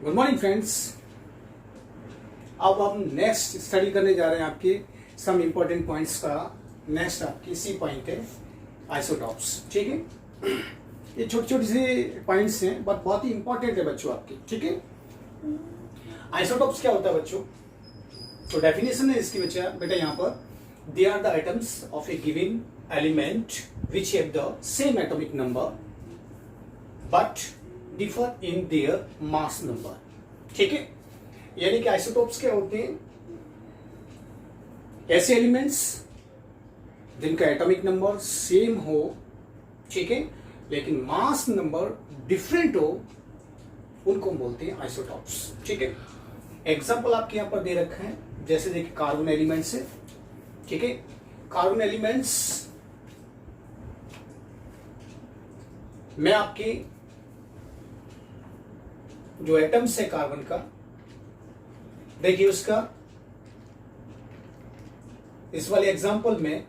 Good morning friends. अब हम next study करने जा रहे हैं आपके सम इंपॉर्टेंट पॉइंट्स का। नेक्स्ट आपकी सी पॉइंट है आइसोटॉप्स। ठीक है, ये छोटे छोटे से पॉइंट्स हैं बट बहुत ही इंपॉर्टेंट है बच्चों आपके। ठीक है, आइसोटॉप्स क्या होता है बच्चों? तो डेफिनेशन है इसकी बेटा यहाँ पर, they are the items of a given element which have the same atomic number but differ in their mass number. ठीक है, यानी कि आइसोटॉप्स क्या होते हैं? ऐसे एलिमेंट्स जिनका एटॉमिक नंबर सेम हो, ठीक है, लेकिन मास नंबर डिफरेंट हो, उनको हम बोलते हैं आइसोटॉप्स। ठीक है, एग्जांपल आपके यहां पर दे रखे हैं, जैसे देखिए कार्बन एलिमेंट्स है। ठीक है, कार्बन एलिमेंट्स में आपके जो एटम्स है कार्बन का, देखिए उसका इस वाले एग्जांपल में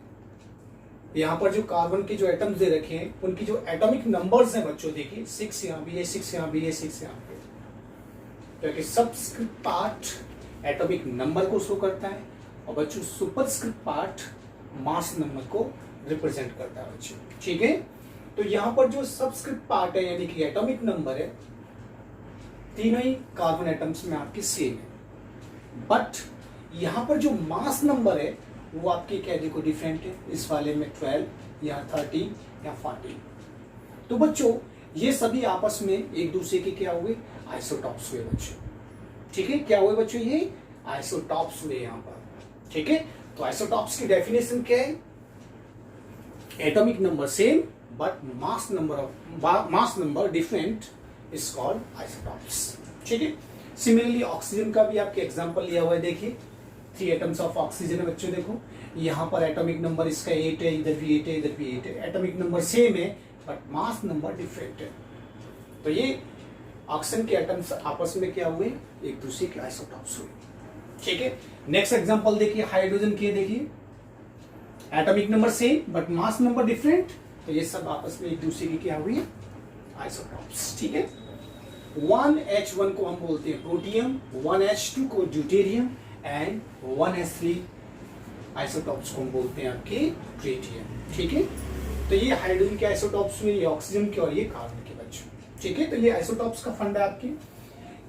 यहां पर जो कार्बन के जो एटम्स दे रखे हैं उनकी जो एटॉमिक नंबर्स हैं बच्चों, देखिए 6 यहां भी है, 6 यहां भी है, 6 यहां पे, क्योंकि सबस्क्रिप्ट पार्ट एटॉमिक नंबर को शो करता है और बच्चों सुपरस्क्रिप्ट पार्ट मास नंबर को रिप्रेजेंट करता है बच्चों। ठीक है, तो यहां पर जो सबस्क्रिप्ट पार्ट है यानी कि एटॉमिक नंबर है, तीनों ही कार्बन एटम्स में आपके सेम है, बट यहां पर जो मास नंबर है वो आपके क्या देखो डिफरेंट है। इस वाले में 12, या 13 या 14। तो बच्चों ये सभी आपस में एक दूसरे के क्या हुए? आइसोटॉप्स हुए बच्चों। ठीक है, क्या हुए बच्चों? ये आइसोटॉप्स हुए यहां पर। ठीक है, तो आइसोटॉप्स की डेफिनेशन क्या है? Atomic number same but mass number different is called isotopes. ठीक है, सिमिलरली ऑक्सीजन का भी आपके एग्जांपल लिया हुआ है। देखिए 3 एटम्स ऑफ ऑक्सीजन है बच्चों। देखो यहां पर एटॉमिक नंबर इसका 8 है, इधर भी 8 है, इधर भी 8 है। एटॉमिक नंबर सेम है बट मास नंबर डिफरेंट है। तो ये ऑक्सीजन के एटम्स आपस में क्या हुए? एक दूसरे के आइसोटॉप्स हुए। ठीक है, नेक्स्ट एग्जांपल देखिए हाइड्रोजन के। देखिए atomic number same but mass number different, तो ये सब आपस में एक दूसरे की क्या हुई? आइसोटॉप्स। ठीक है, 1H1 को हम बोलते हैं प्रोटियम, 1H2 को ड्यूटेरियम एंड 1S3 आइसोटॉप्स को हम बोलते हैं आपके ट्रिटियम। ठीक है, तो ये हाइड्रोजन के आइसोटॉप्स हुए, ये ऑक्सीजन के और ये कार्बन के बच्चों। ठीक है, तो ये आइसोटॉप्स का फंडा है आपके।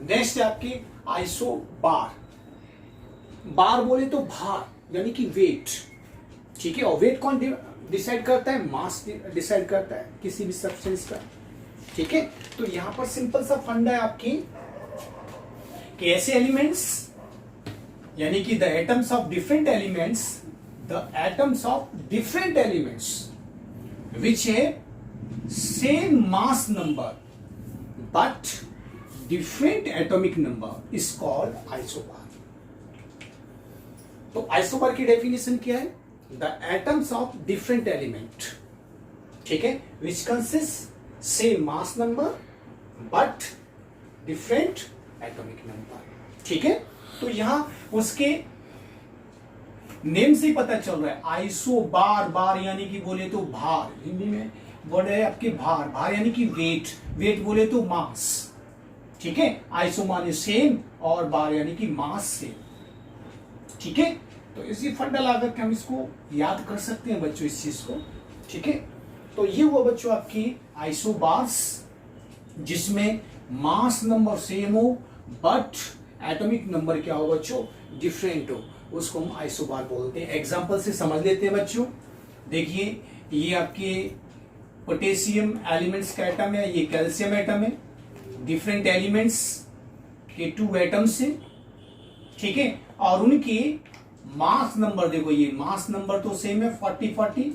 नेक्स्ट है आपके आइसोबार। बार बोले तो भार यानी कि वेट। ठीक है, और वेट कौन डिसाइड करता है? मास डिसाइड करता है किसी भी सब्सटेंस का। ठीक है, तो यहां पर सिंपल सा फंडा है आपकी कि ऐसे एलिमेंट्स यानी कि the atoms of different elements, the atoms of different elements which है same mass number but different atomic number is called isobar. तो आइसोबार की डेफिनेशन क्या है? The atoms of different element, ठीक है, which consist same mass number but different atomic number. ठीक है, तो यहां उसके नेम से ही पता चल रहा है आइसोबार। बार यानी कि बोले तो भार, हिंदी में वर्ड है आपके भार। भार यानी कि वेट, वेट बोले तो मास। ठीक है, आइसो माने सेम और बार यानी कि मास सेम। ठीक है, तो इसी फंडा ला करके हम इसको याद कर सकते हैं बच्चों इस चीज को। ठीक है, तो ये हुआ बच्चों आपकी आइसोबार्स, जिसमें मास नंबर सेम हो बट एटॉमिक नंबर क्या हो बच्चों? डिफरेंट हो, उसको हम आइसोबार बोलते हैं। एग्जांपल से समझ लेते हैं बच्चों। देखिए ये आपके पोटेशियम एलिमेंट्स का एटम है, ये कैल्शियम एटम है। डिफरेंट एलिमेंट्स के 2 एटम्स है। ठीक है, और उनकी मास नंबर देखो, ये मास नंबर तो सेम है 40-40,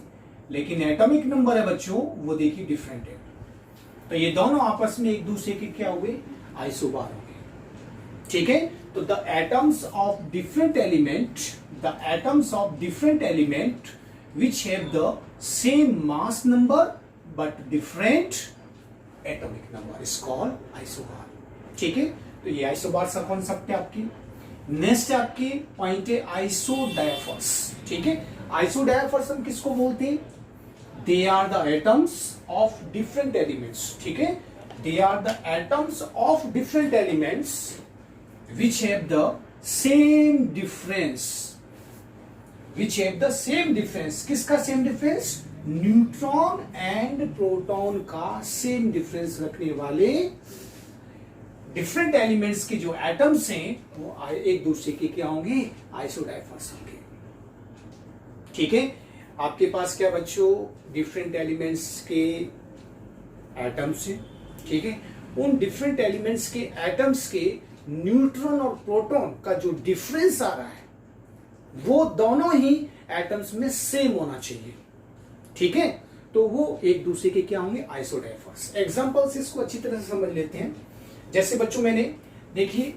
लेकिन एटॉमिक नंबर है बच्चों वो देखिए डिफरेंट है। तो ये दोनों आपस में एक दूसरे के क्या हुए? आइसोबार हो गए। ठीक है, तो the atoms of different element, the atoms of different element which have the same mass number but different atomic number is called isobar. ठीक है, तो ये आइसोबार का कॉन्सेप्ट है आपकी। नेक्स्ट आपकी पॉइंट है आइसोडायफर्स। ठीक है, आइसोडायफर्स हम किसको बोलते हैं? They are the atoms of different elements. ठीक है, They are the atoms of different elements which have the same difference. Which have the same difference. किसका same difference? Neutron and proton का सेम डिफरेंस रखने वाले different elements के जो atoms हैं वो एक दूसरे के क्या होंगे? आइसोडाइफर्स होंगे। ठीक है, आपके पास क्या बच्चों डिफरेंट एलिमेंट्स के एटम्स हैं। ठीक है, उन डिफरेंट एलिमेंट्स के एटम्स के न्यूट्रॉन और प्रोटॉन का जो डिफरेंस आ रहा है वो दोनों ही एटम्स में सेम होना चाहिए। ठीक है, तो वो एक दूसरे के क्या होंगे? आइसोडाइफर्स। एग्जांपल्स इसको अच्छी तरह से समझ लेते हैं। जैसे बच्चों मैंने देखिए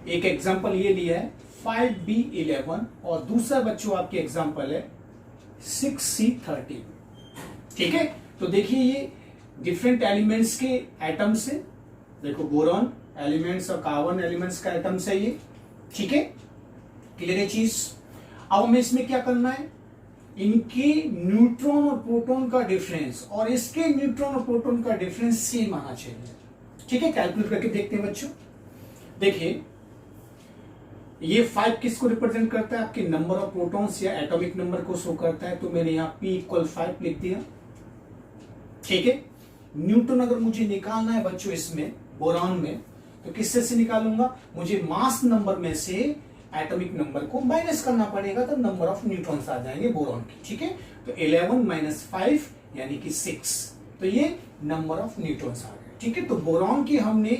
एक एग्जांपल ये लिया है 5B11 और दूसरा बच्चों आपके एग्जांपल है 6C13। ठीक है, तो देखिए ये डिफरेंट एलिमेंट्स के एटम्स है। देखो बोरॉन एलिमेंट्स और कार्बन एलिमेंट्स का एटम्स है ये। ठीक है, क्लियर है चीज। अब हमें इसमें क्या करना है? इनके न्यूट्रॉन और प्रोटॉन का डिफरेंस और इसके न्यूट्रॉन और प्रोटॉन का डिफरेंस सेम आना चाहिए। ठीक है, कैलकुलेट करके देखते हैं बच्चों। देखिए ये 5 किसको रिप्रेजेंट करता है? आपके नंबर ऑफ प्रोटॉन्स या एटॉमिक नंबर को शो करता है। तो मैंने यहां P = 5 लिख दिया। ठीक है, न्यूट्रॉन अगर मुझे निकालना है बच्चों इसमें बोरॉन में तो किससे से निकालूंगा? मुझे मास नंबर में से एटॉमिक नंबर को माइनस करना पड़ेगा, तो नंबर ऑफ न्यूट्रॉन्स आ जाएंगे बोरॉन की। ठीक है, तो 11 - 5 यानी कि 6, तो ये नंबर ऑफ न्यूट्रॉन्स आ गए। ठीक है, तो बोरॉन की हमने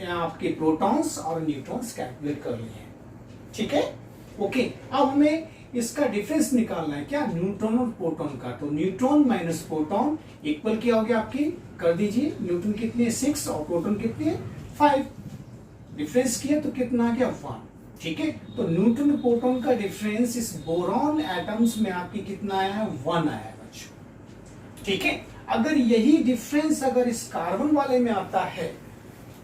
आपके प्रोटॉन्स और न्यूट्रॉन्स कैलकुलेट कर लिए हैं। ठीक है, ओके। अब हमें इसका डिफरेंस निकालना है क्या? न्यूट्रॉन और प्रोटॉन का। तो न्यूट्रॉन माइनस प्रोटॉन इक्वल क्या हो गया आपकी? कर दीजिए। न्यूट्रॉन कितने? 6 और प्रोटॉन कितने? 5। डिफरेंस किया तो कितना आ गया? 1। ठीक है, तो न्यूट्रॉन प्रोटॉन का डिफरेंस इस बोरॉन एटम्स में आपकी कितना आया है? 1 आया है बच्चों। ठीक है, अगर यही डिफरेंस अगर इस कार्बन वाले में आता है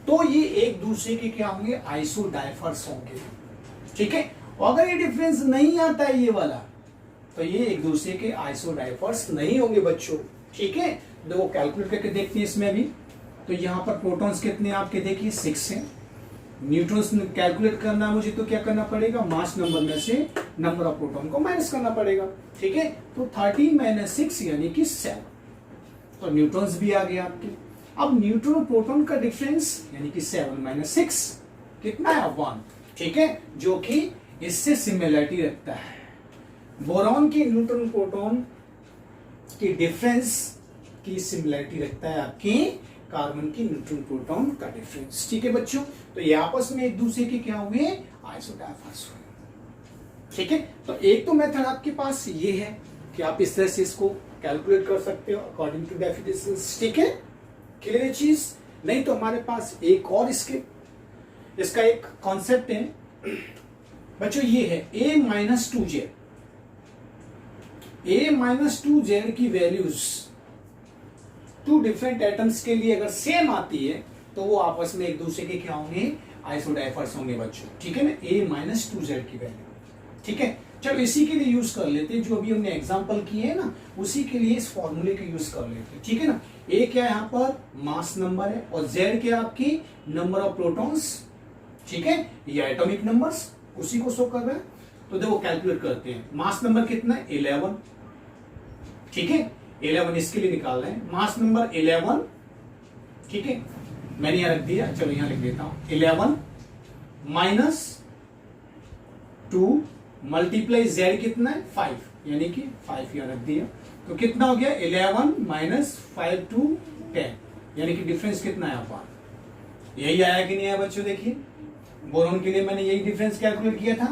तो ये एक दूसरे के क्या होंगे? आइसोडाइफर्स होंगे। ठीक है, और अगर ये डिफरेंस नहीं आता है ये वाला तो ये एक दूसरे के आइसोडाइफर्स नहीं होंगे बच्चों। ठीक है, देखो कैलकुलेट करके देखते हैं इसमें भी। तो यहां पर प्रोटॉन्स कितने आपके देखिए 6 हैं। न्यूट्रॉन्स कैलकुलेट करना है मुझे तो क्या करना पड़ेगा? मास नंबर में से नंबर ऑफ प्रोटॉन को माइनस करना पड़ेगा। ठीक है, तो 13 - 6 यानी कि 7। तो न्यूट्रॉन्स भी आ गए आपके। अब न्यूट्रॉन प्रोटॉन का डिफरेंस यानी कि 7 - 6 कितना है? 1। ठीक है, जो कि इससे सिमिलरिटी रखता है। बोरॉन के न्यूट्रॉन प्रोटॉन की डिफरेंस की सिमिलरिटी रखता है आपकी कार्बन की न्यूट्रॉन प्रोटॉन का डिफरेंस। ठीक है बच्चों, तो ये आपस में एक दूसरे के क्या हुए? आइसोडाइफर्स हुए। ठीक है, तो एक तो मेथड आपके पास ये है कि आप इस तरह से इसको कैलकुलेट कर सकते हो अकॉर्डिंग टू डेफिनेशन। ठीक है, क्लियर चीज। नहीं तो हमारे पास एक और इसका एक कॉन्सेप्ट है बच्चों, ये है A-2Z। A-2Z की वैल्यूज टू डिफरेंट एटम्स के लिए अगर सेम आती है तो वो आपस में एक दूसरे के क्या होंगे? आइसोडाइफर्स होंगे बच्चों। ठीक है ना, A-2Z की वैल्यू। ठीक है, चलो इसी के लिए यूज कर लेते हैं जो अभी हमने एग्जांपल किए हैं ना, उसी के लिए इस फॉर्मूले का यूज कर लेते हैं। ठीक है ना, A क्या यहाँ पर मास नंबर है और Z क्या आपकी नंबर ऑफ प्रोटॉन्स। ठीक है, ये एटॉमिक नंबर्स उसी को शो कर रहा है। तो देखो कैलकुलेट करते हैं। मास नंबर कितना है? 11। ठीक है, 11 इसके लिए निकाल रहे हैं। Mass number 11। ठीक है, मैंने यहां रख दिया, चलो यहां लिख देता हूं 11 - 2 मल्टीप्लाई Z कितना है? 5, यानी कि 5 यहां रख दिया। तो कितना हो गया? 11 - 5 to 10, यानी कि डिफरेंस कितना है? 1। यही आया कि नहीं आया बच्चों? देखिए बोरॉन के लिए मैंने यही डिफरेंस कैलकुलेट किया था,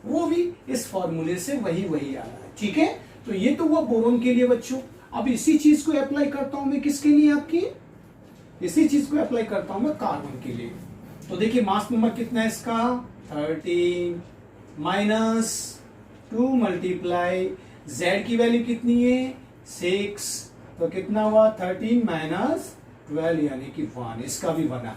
वो भी इस फॉर्मूले से वही आ रहा है। ठीक है, तो ये तो हुआ बोरॉन के लिए बच्चों। अब इसी चीज को अप्लाई करता हूं मैं किसके लिए? आपकी इसी चीज को अप्लाई करता हूं मैं कार्बन के लिए। तो देखिए मास नंबर कितना है इसका? 13 - 2 मल्टीप्लाई Z की वैल्यू कितनी है? 6। तो कितना हुआ? 13 - 12 यानी कि 1। इसका भी 1 है।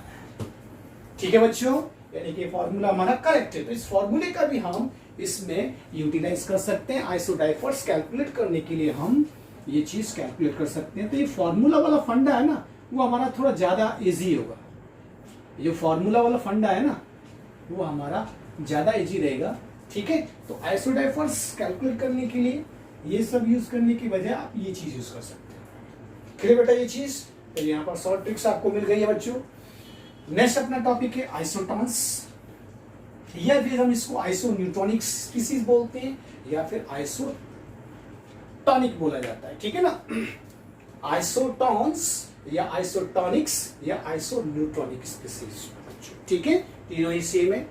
ठीक है बच्चों, यानी कि फॉर्मूला हमारा करेक्ट है। तो इस फॉर्मूले का भी हम इसमें यूटिलाइज कर सकते हैं। आइसोडाइफर्स कैलकुलेट करने के लिए हम ये चीज कैलकुलेट कर सकते हैं। तो ये फॉर्मूला वाला फंडा है ना, वो हमारा थोड़ा ज्यादा इजी होगा। जो फॉर्मूला वाला फंडा है ना, वो हमारा ज्यादा इजी रहेगा। ठीक है, तो आइसोडाइफर्स कैलकुलेट करने के लिए ये सब यूज करने की बजाय आप ये चीज यूज कर सकते हैं। क्लियर बेटा ये चीज? तो यहाँ पर शॉर्ट ट्रिक्स आपको मिल गई है बच्चों। नेक्स्ट अपना टॉपिक है आइसोटॉन्स, या फिर हम इसको आइसोन्यूट्रॉनिक स्पीसीज बोलते हैं, या फिर आइसोटॉनिक बोला जाता है। ठीक है ना, आइसोटॉन्स या आइसोटॉनिक्स या आइसोन्यूट्रॉनिक स्पीसीज बच्चों। ठीक है, तीनों ही सेम है।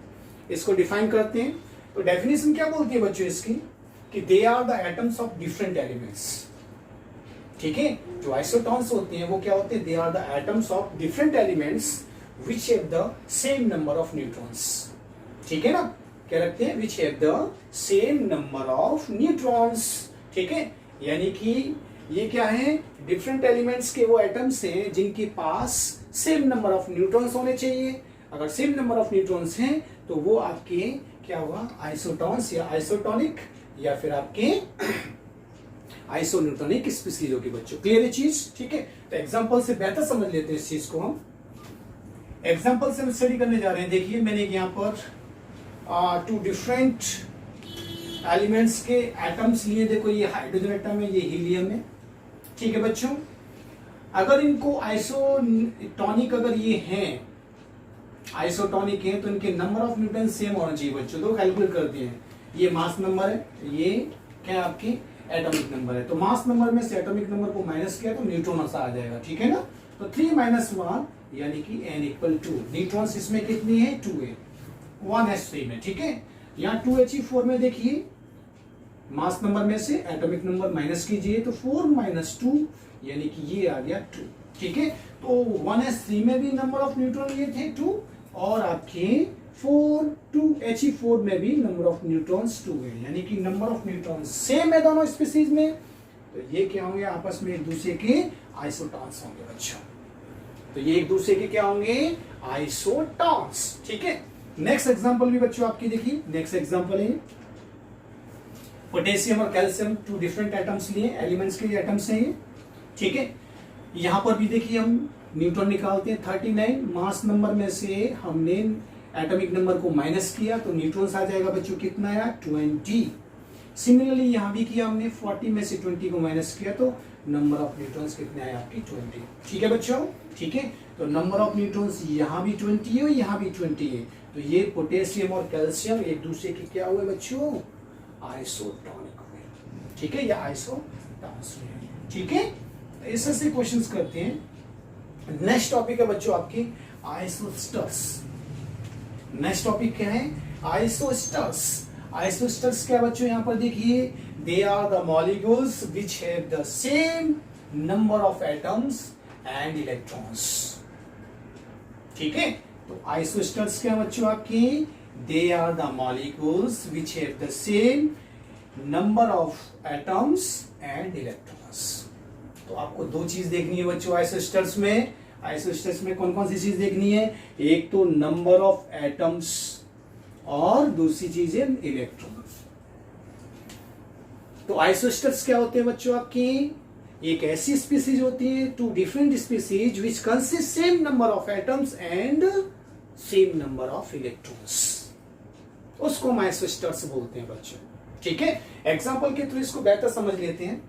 इसको डिफाइन करते हैं, तो डेफिनेशन क्या बोलती है बच्चों इसकी, कि they are the atoms of different elements. ठीक है, जो आइसोटॉन्स होते हैं वो क्या होते हैं, they are the atoms of different elements which have the same number of neutrons. ठीक है ना, क्या रखते हैं, which have the same number of neutrons. ठीक है, यानी कि ये क्या है, डिफरेंट एलिमेंट्स के वो एटम्स हैं जिनके पास सेम नंबर ऑफ न्यूट्रॉन्स होने चाहिए। अगर सेम नंबर ऑफ न्यूट्रॉन्स हैं तो वो आपके क्या हुआ, आइसोटॉन्स या आइसोटॉनिक या फिर आपके आइसोन्यूट्रॉनिक स्पीसीज होगी बच्चों। क्लियर है चीज? ठीक है, तो एग्जांपल से बेहतर समझ लेते हैं इस चीज को। हम एग्जांपल से स्टडी करने जा रहे हैं। देखिए मैंने यहाँ पर टू डिफरेंट एलिमेंट्स के एटम्स लिए। देखो ये हाइड्रोजन एटम है, ये हीलियम है। ठीक है बच्चों, अगर इनको आइसोटॉनिक अगर ये हैं, आइसोटॉनिक है, तो इनके नंबर ऑफ न्यूट्रॉन सेम होना चाहिए बच्चों। तो कैलकुलेट करते हैं, ये मास नंबर है, ये क्या आपकी एटॉमिक नंबर है। तो मास नंबर में से एटॉमिक नंबर को माइनस किया तो न्यूट्रॉन आ जाएगा। ठीक है ना, तो 3 - 1 यानी कि n = 2। न्यूट्रॉन्स इसमें कितनी है, 2 है, 1s3 में। ठीक है, यहाँ 2He4 में देखिए मास नंबर में से एटॉमिक नंबर माइनस कीजिए तो 4 - 2 यानी कि ये आ गया 2। ठीक है, तो 1s3 में भी नंबर ऑफ न्यूट्रॉन ये थे 2, और आपके 2He4 में भी नंबर ऑफ न्यूट्रॉन्स 2 है, यानी कि नंबर ऑफ न्यूट्रॉन्स सेम है दोनों स्पीसीज में। तो ये क्या होंगे, आपस में एक दूसरे के आइसोटॉन्स होंगे बच्चों। तो ये एक दूसरे के क्या होंगे, आइसोटॉन्स। ठीक है, नेक्स्ट एग्जांपल भी बच्चों आपकी देखिए। नेक्स्ट एग्जांपल है पोटेशियम और कैल्शियम, 2 डिफरेंट एटम्स लिए, एलिमेंट्स के एटम्स हैं ये। ठीक है, यहां पर भी देखिए हम न्यूट्रॉन निकालते हैं 39, मास नंबर में से हमने एटॉमिक नंबर को माइनस किया तो न्यूट्रॉन्स आ जाएगा बच्चों, कितना आया, 20। सिमिलरली यहां भी किया हमने, 40 में से 20 को माइनस किया तो नंबर ऑफ न्यूट्रॉन्स कितने आए आपकी, 20। ठीक है बच्चों, ठीक है, तो नंबर ऑफ न्यूट्रॉन्स यहां भी 20 है, यहां भी 20 है। तो ये पोटेशियम और कैल्शियम एक दूसरे के क्या हुए बच्चों, आइसोटॉनिक हुए। ठीक है, या आइसोटॉन्स हुए। ठीक है, ऐसे क्वेश्चंस करते हैं। नेक्स्ट टॉपिक है बच्चों आपकी आइसोस्टर्स। नेक्स्ट टॉपिक क्या है, आइसोस्टर्स। आइसोस्टर्स क्या बच्चों, यहां पर देखिए, they are the molecules which have the same number of atoms and electrons. ठीक है, तो आइसोस्टर्स क्या बच्चों आपकी, they are the molecules which have the same number of atoms and electrons. तो आपको 2 चीज देखनी है बच्चों आइसोस्टर्स में। आइसोस्टर्स में कौन कौन सी चीज देखनी है, एक तो नंबर ऑफ एटम्स और दूसरी चीज है इलेक्ट्रॉन्स। तो आइसोस्टर्स क्या होते हैं बच्चों आपकी, एक ऐसी स्पीसीज होती है, 2 different species which consist same number of atoms and same number of electrons, उसको हम आइसोस्टर्स बोलते हैं बच्चों। ठीक है, एग्जांपल के थ्रू इसको बेहतर समझ लेते हैं।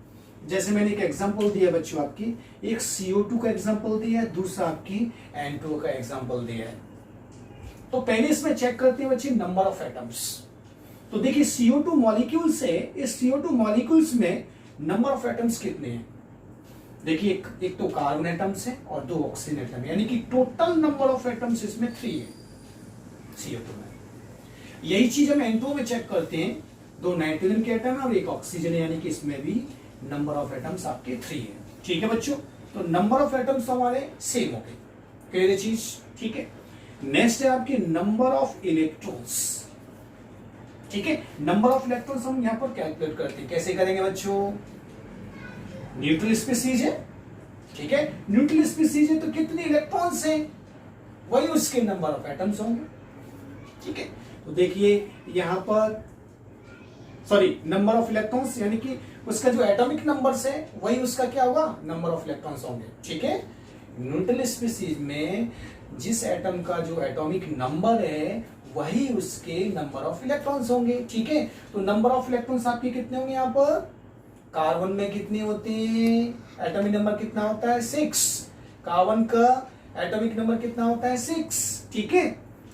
जैसे मैंने एक एग्जांपल दिया बच्चों आपकी, एक CO2 का एग्जांपल दिया है, दूसरा आपकी N2 का एग्जांपल दिया है। तो पहले इसमें चेक करते हैं बच्चे नंबर ऑफ एटम्स। तो देखिए CO2 मॉलिक्यूल्स है, इस CO2 मॉलिक्यूल्स में नंबर ऑफ एटम्स कितने हैं, देखिए एक तो कार्बन एटम्स है और 2 ऑक्सीजन एटम है, यानी कि टोटल नंबर ऑफ एटम्स इसमें 3 है CO2 में। यही चीज हम N2 में चेक करते हैं, 2 नाइट्रोजन के एटम है और 1 ऑक्सीजन है, यानी कि इसमें भी नंबर ऑफ एटम्स आपके 3 है। ठीक है बच्चों, तो नंबर ऑफ एटम्स हमारे सेम हो गए, क्लियर चीज। ठीक है, नेक्स्ट है आपके नंबर ऑफ इलेक्ट्रॉन्स। ठीक है, नंबर ऑफ इलेक्ट्रॉन्स हम यहां पर कैलकुलेट करते हैं, कैसे करेंगे बच्चों, न्यूट्रल स्पीसीज है। ठीक है, न्यूट्रल स्पीसीज है तो कितने इलेक्ट्रॉन्स हैं, वही उसके नंबर ऑफ एटम्स होंगे। ठीक है, तो देखिए यहां पर सॉरी नंबर ऑफ इलेक्ट्रॉन्स यानी कि उसका जो एटॉमिक नंबर्स है वही उसका क्या होगा, नंबर ऑफ इलेक्ट्रॉन्स होंगे। ठीक है, न्यूट्रल स्पीसीज में जिस एटम का जो एटॉमिक नंबर है वही उसके नंबर ऑफ इलेक्ट्रॉन्स होंगे। ठीक है, तो नंबर ऑफ इलेक्ट्रॉन्स आपके कितने होंगे यहाँ पर? कार्बन में कितने होते हैं? एटॉमिक नंबर कितना होता है? 6। कार्बन का एटॉमिक नंबर कितना होता है? 6। ठीक है,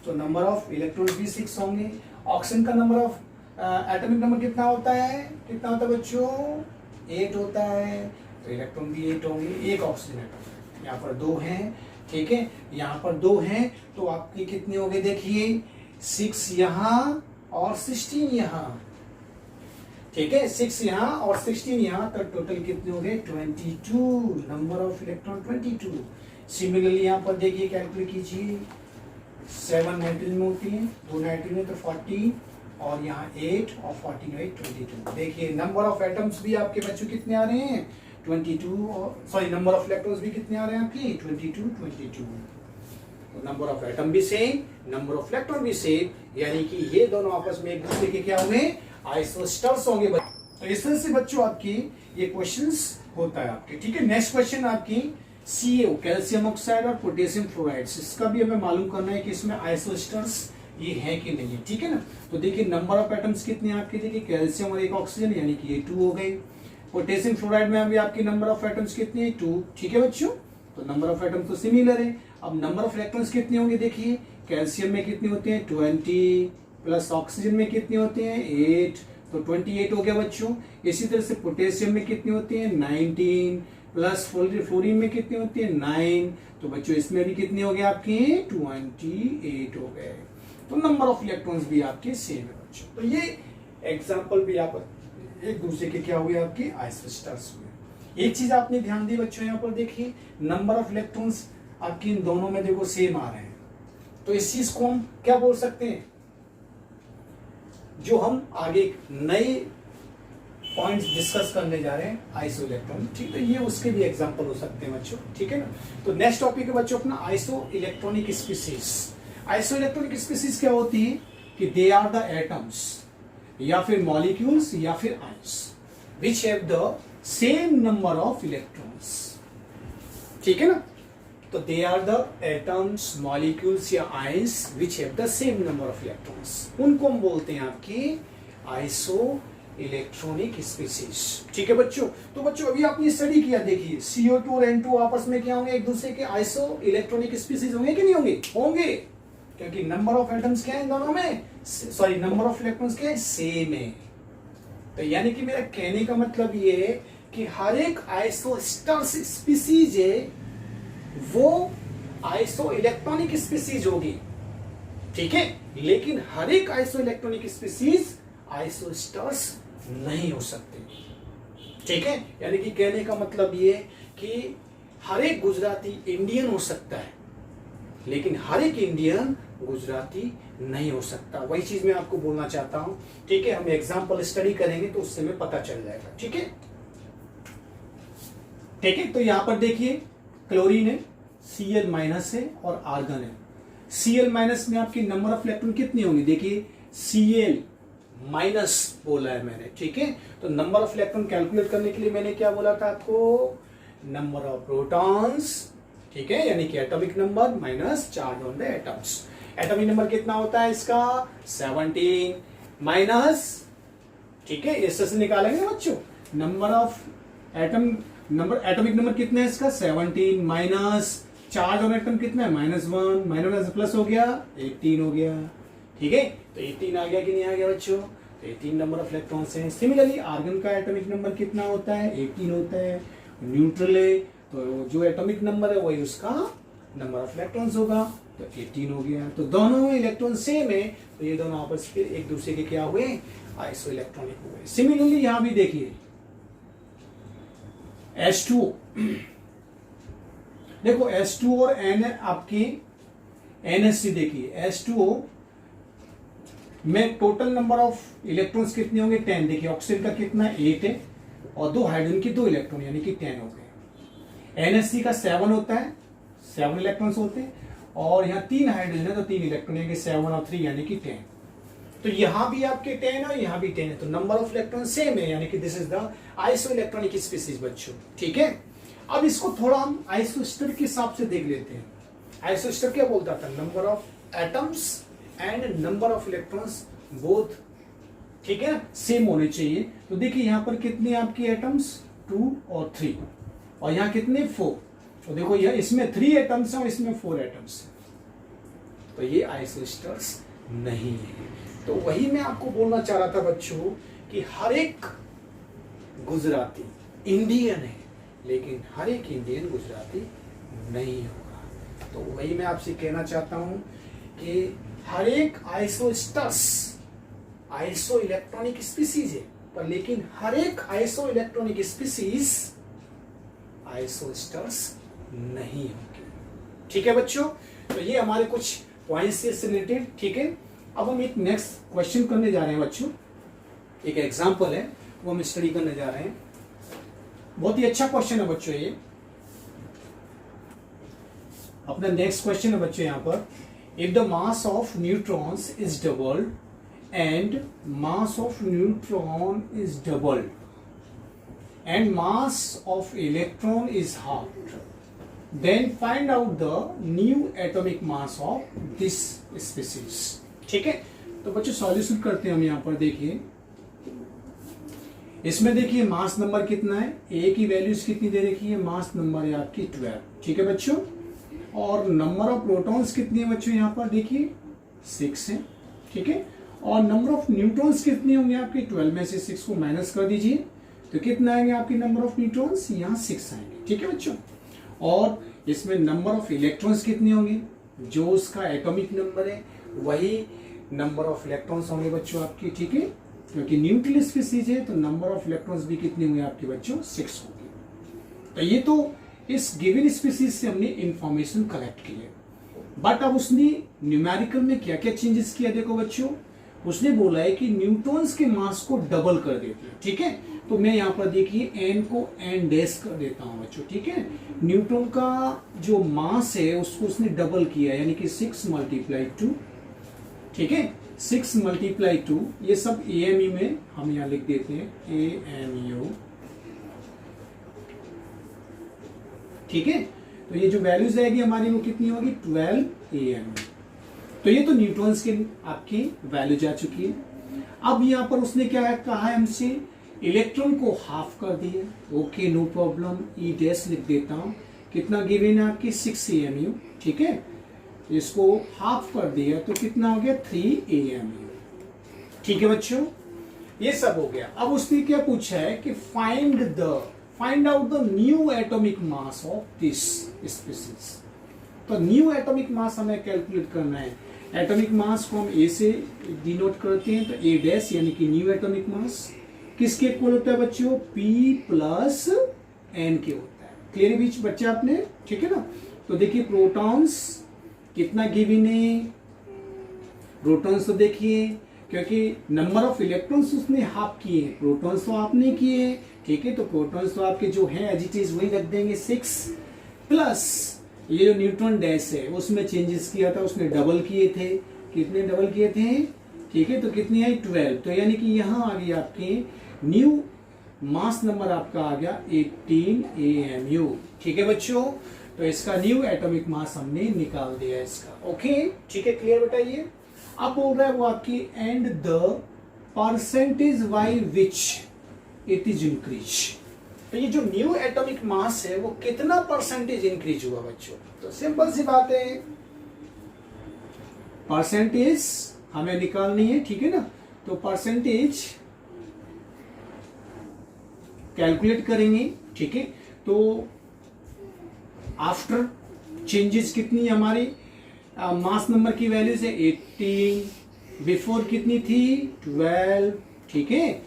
तो नंबर ऑफ इलेक्ट्रॉन्स भी 6 होंगे। ऑक्सीजन का नंबर ऑफ एटॉमिक नंबर कितना होता है? कितना होता है बच्चों? 8 होता है, तो इलेक्ट्रॉन भी 8 होंगे। एक ऑक्सीजन एटम, यहाँ पर 2 हैं। ठीक है, यहाँ पर 2 हैं, तो आपके कितने हो गए? देखिए 6 यहाँ और 16 यहाँ। ठीक है, 6 यहाँ और 16 यहाँ, तो टोटल कितने हो गए? 22। Number of electron 22। सिमिलरली यहाँ पर देखिए, कैलकुलेट कीजिए। 7 नाइट्रोजन में होती है, 2 नाइट्रोजन है तो 40, और यहाँ 8 और 14 22। देखिए नंबर ऑफ एटम्स भी आपके बच्चों कितने आ रहे हैं? 22। और सॉरी, नंबर ऑफ इलेक्ट्रॉन्स भी कितने आ रहे हैं आपकी? 22। तो नंबर ऑफ एटम भी सेम, नंबर ऑफ इलेक्ट्रॉन भी सेम, यानी कि ये दोनों आपस में एक दूसरे के क्या हुए? आइसोस्टर्स होंगे। तो इस तरह से बच्चों आपकी ये क्वेश्चंस होता है आपके। ठीक है, नेक्स्ट क्वेश्चन आपकी CaO, कैल्शियम ऑक्साइड और पोटेशियम फ्लोराइड, इसका भी हमें मालूम करना है कि इसमें आइसोस्टर्स ये है कि नहीं है। ठीक है ना, तो देखिए नंबर ऑफ एटम्स कितने हैं आपके? देखिए कैल्शियम और एक ऑक्सीजन, यानी कि ये 2 हो गए। पोटेशियम फ्लोराइड में अभी आपकी नंबर ऑफ एटम्स कितने हैं? 2। ठीक है बच्चों, तो नंबर ऑफ एटम्स तो सिमिलर है। अब नंबर ऑफ इलेक्ट्रॉन्स कितने होंगे? देखिए कैल्शियम में कितने होते हैं? 20, प्लस ऑक्सीजन में कितने होते हैं? 8, तो 28 हो गया बच्चों। इसी तरह से पोटेशियम में कितने होते हैं? 19, प्लस फ्लोरीन में कितने होते हैं? 9, तो बच्चों इसमें भी कितने हो गए आपके? 28 हो गए। तो नंबर ऑफ इलेक्ट्रॉन्स भी आपके सेम है बच्चों। तो ये एग्जांपल भी आप एक दूसरे के क्या हुए? आपके आइसोस्टर्स हुए। एक चीज आपने ध्यान दी बच्चों, यहाँ पर देखिए नंबर ऑफ इलेक्ट्रॉन्स आपके इन दोनों में देखो सेम आ रहे हैं, तो इस चीज को हम क्या बोल सकते हैं? जो हम आगे नए पॉइंट्स डिस्कस करने जा रहे हैं, आइसो इलेक्ट्रॉन। ठीक है, ये उसके भी एग्जांपल हो सकते हैं बच्चों। ठीक है ना, तो नेक्स्ट टॉपिक है बच्चों अपना iso electronic species. Iso electronic species क्या होती है? कि दे आर द एटम्स या फिर मॉलिक्यूल्स या फिर ions which have the same number of electrons. ठीक है ना, तो they are the atoms, molecules या ions which have the same number of electrons, उनको हम बोलते हैं आपकी आइसो इलेक्ट्रॉनिक स्पीसीज। ठीक है बच्चों, तो बच्चों अभी आपने स्टडी किया, देखिए CO2 और N2 आपस में क्या होंगे? एक दूसरे के आइसो इलेक्ट्रॉनिक स्पीसीज होंगे कि नहीं होंगे? होंगे, क्योंकि नंबर ऑफ एटम्स क्या है इन दोनों में? सॉरी, नंबर ऑफ इलेक्ट्रॉन्स क्या है? सेम है। तो यानी कि मेरा कहने का मतलब ये है कि हर एक आइसोस्टर्स स्पीसीज है वो आइसो इलेक्ट्रॉनिक स्पीसीज होगी। ठीक है, लेकिन हर एक आइसो इलेक्ट्रॉनिक स्पीसीज आइसोस्टर्स नहीं हो सकते। ठीक है, यानी कि कहने का मतलब ये कि हर एक गुजराती इंडियन हो सकता है, लेकिन हर एक इंडियन गुजराती नहीं हो सकता। वही चीज मैं आपको बोलना चाहता हूं। ठीक है, हम एग्जांपल स्टडी करेंगे तो उससे हमें पता चल जाएगा। ठीक है, ठीक है, तो यहां पर देखिए क्लोरीन है, Cl माइनस है और आर्गन है। Cl माइनस में आपकी नंबर ऑफ इलेक्ट्रॉन कितने होंगे? देखिए Cl माइनस बोला है मैंने। ठीक है, तो नंबर ऑफ इलेक्ट्रॉन कैलकुलेट करने के लिए मैंने क्या बोला था आपको? Number of protons. ठीक है, यानी कि atomic number minus charge on the atoms. Atomic number कितना होता है इसका? 17 माइनस, ठीक है, इससे से निकालेंगे बच्चों number of atom, number atomic number कितना है इसका? 17 माइनस चार्ज ऑन एटम कितना है? -1, माइनस प्लस हो गया 18 हो गया। ठीक है, तो 18 आ गया कि नहीं आ गया बच्चों? तो 18 नंबर ऑफ इलेक्ट्रॉन्स हैं। सिमिलरली आर्गन का एटॉमिक नंबर कितना होता है? 18 होता है। न्यूट्रल है, तो जो एटॉमिक नंबर है वही उसका नंबर ऑफ इलेक्ट्रॉन्स होगा, तो 18 हो गया। तो दोनों में इलेक्ट्रॉन सेम है, तो ये दोनों आपस में एक दूसरे के क्या हुए? आइसो इलेक्ट्रॉनिक हुए। सिमिलरली यहां भी देखिए H2O, देखो H2O और N आपकी NH3, देखिए H2O में टोटल नंबर ऑफ इलेक्ट्रॉन्स कितने होंगे? 10। देखिए ऑक्सीजन का कितना? 8 है, और 2 हाइड्रोजन की 2 इलेक्ट्रॉन, यानी कि 10 हो गए। NH3 का 7 होता है, 7 इलेक्ट्रॉन्स होते हैं, और यहाँ 3 हाइड्रोजन है तो 3 इलेक्ट्रॉन, यानी कि 7 और 3 यानी कि 10। तो यहां भी आपके 10 है, यहां भी 10 है, तो नंबर ऑफ इलेक्ट्रॉन सेम है, यानी कि this is the iso electronic species बच्चों। ठीक है, अब इसको थोड़ा हम आइसोस्टर के हिसाब से देख लेते हैं। आइसोस्टर क्या बोलता था? Number of atoms and number of electrons both, ठीक है, सेम होने चाहिए। तो देखिए यहाँ पर कितने आपके एटम्स? 2 और 3, और यहाँ कितने? 4। तो देखो यह इसमें 3 एटम्स हैं और इसमें 4 एटम्स हैं, तो ये आइसोस्टर्स नहीं है। तो वही मैं आपको बोलना चाह रहा था बच्चों कि हर एक गुजराती इंडियन है, लेकिन हर एक इंडियन गुजराती नहीं होगा। तो वही मैं आपसे कहना चाहता हूं कि हर एक आइसोस्टर्स आइसो इलेक्ट्रॉनिक स्पीसीज है, पर लेकिन हर एक आइसो इलेक्ट्रॉनिक स्पीसीज आइसोस्टर्स नहीं होंगे। ठीक है बच्चों, तो ये हमारे कुछ पॉइंट्स से रिलेटेड। ठीक है, अब हम एक नेक्स्ट क्वेश्चन करने जा रहे हैं बच्चों, एक एग्जांपल है वो हम स्टडी करने जा रहे हैं। बहुत ही अच्छा क्वेश्चन है बच्चों ये। अपना नेक्स्ट क्वेश्चन है बच्चों यहाँ पर, if the mass of neutrons is doubled and mass of neutron is doubled and mass of electron is half, then find out the new atomic mass of this species। ठीक है, तो बच्चों solution करते हैं हम यहाँ पर। देखिए इसमें देखिए मास नंबर कितना है, ए की वैल्यूज कितनी दे रखी है, मास नंबर है आपकी 12। ठीक है बच्चों, और नंबर ऑफ प्रोटॉन्स कितनी है बच्चों, यहाँ पर देखिए 6 है। ठीक है, और नंबर ऑफ न्यूट्रॉन्स कितने होंगे आपके, 12 में से 6 को माइनस कर दीजिए तो कितना आएंगे आपके नंबर ऑफ न्यूट्रॉन्स, यहाँ 6 आएंगे। ठीक है बच्चों, और इसमें नंबर ऑफ इलेक्ट्रॉन्स कितने होंगे, जो उसका एटॉमिक नंबर है वही नंबर ऑफ इलेक्ट्रॉन्स होंगे बच्चों आपकी। ठीक है, क्योंकि न्यूक्लियर स्पीसीज है तो नंबर ऑफ इलेक्ट्रॉन्स भी कितने होंगे आपके बच्चों, 6 होंगे। तो ये तो इस गिवन स्पीसीज से हमने इंफॉर्मेशन कलेक्ट की है। बट अब उसने न्यूमेरिकल में क्या क्या चेंजेस किया, देखो बच्चों, उसने बोला है कि न्यूट्रॉन्स के मास को डबल कर देते हैं। ठीक है, तो मैं यहाँ पर देखिए n को n डैश कर देता हूँ बच्चों। ठीक है, न्यूट्रॉन का जो मास है उसको उसने डबल किया, यानी कि 6 × 2। ठीक है, 6 × 2, ये सब AMU में हम यहाँ लिख देते हैं, AMU। ठीक है, तो ये जो वैल्यूज आएगी हमारी वो कितनी होगी, 12 AMU। तो ये तो न्यूट्रॉन्स की आपकी वैल्यू जा चुकी है। अब यहाँ पर उसने क्या कहा है हमसे, इलेक्ट्रॉन को हाफ कर दिया। Okay, no problem, E dash लिख देता हूं। कितना गिवन है आपकी, 6 AMU। ठीक है, इसको हाफ कर दिया तो कितना हो गया, 3 AMU। ठीक है बच्चों, ये सब हो गया। अब उसने क्या पूछा है कि find out the new atomic mass of this species. तो न्यू एटॉमिक मास हमें कैलकुलेट करना है। एटॉमिक मास को हम ए से डिनोट करते हैं, तो ए डैश यानी कि न्यू एटॉमिक मास किसके इक्वल होता है बच्चों, P + N के होता है। क्लियर बीच बच्चे आपने, ठीक है ना। तो देखिए प्रोटॉन्स कितना गिवन है, प्रोटॉन्स तो देखिए, क्योंकि नंबर ऑफ इलेक्ट्रॉन्स उसने हाफ किए, प्रोटॉन्स तो आपने किए। ठीक है, तो प्रोटॉन्स तो आपके जो है एज इट इज वही रख देंगे 6, प्लस ये जो न्यूट्रॉन डैश है उसमें चेंजेस किया था, उसने डबल किए थे। कितने डबल किए थे, ठीक है, तो कितनी आई, 12। तो यानी कि यहाँ आ गई आपके न्यू मास नंबर आपका आ गया 18 AMU। ठीक है बच्चों, तो इसका न्यू एटॉमिक मास हमने निकाल दिया इसका। ओके, ठीक है, क्लियर बेटा। ये अब बोल रहा है वो आपकी and the percentage by which it is increase. तो ये जो न्यू एटॉमिक मास है वो कितना परसेंटेज इंक्रीज हुआ बच्चों, तो सिंपल सी बात है, परसेंटेज हमें निकालनी है। ठीक है ना, तो परसेंटेज कैलकुलेट करेंगे। ठीक है, तो आफ्टर चेंजेस कितनी हमारी मास नंबर की वैल्यू से 18, बिफोर कितनी थी 12। ठीक है,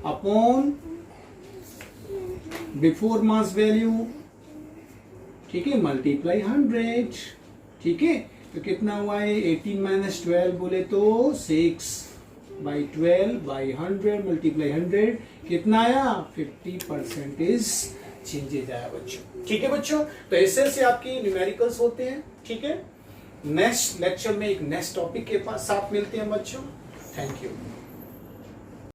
अपॉन बिफोर मास वैल्यू, ठीक है, मल्टीप्लाई 100। ठीक है, तो कितना हुआ है 18 - 12 बोले तो 6/12/100 मल्टीप्लाई 100 कितना आया 50% चेंजेज आया बच्चों। ठीक है बच्चों, तो ऐसे से आपकी न्यूमेरिकल्स होते हैं। ठीक है, नेक्स्ट लेक्चर में एक नेक्स्ट टॉपिक के साथ मिलते हैं बच्चों। Thank you.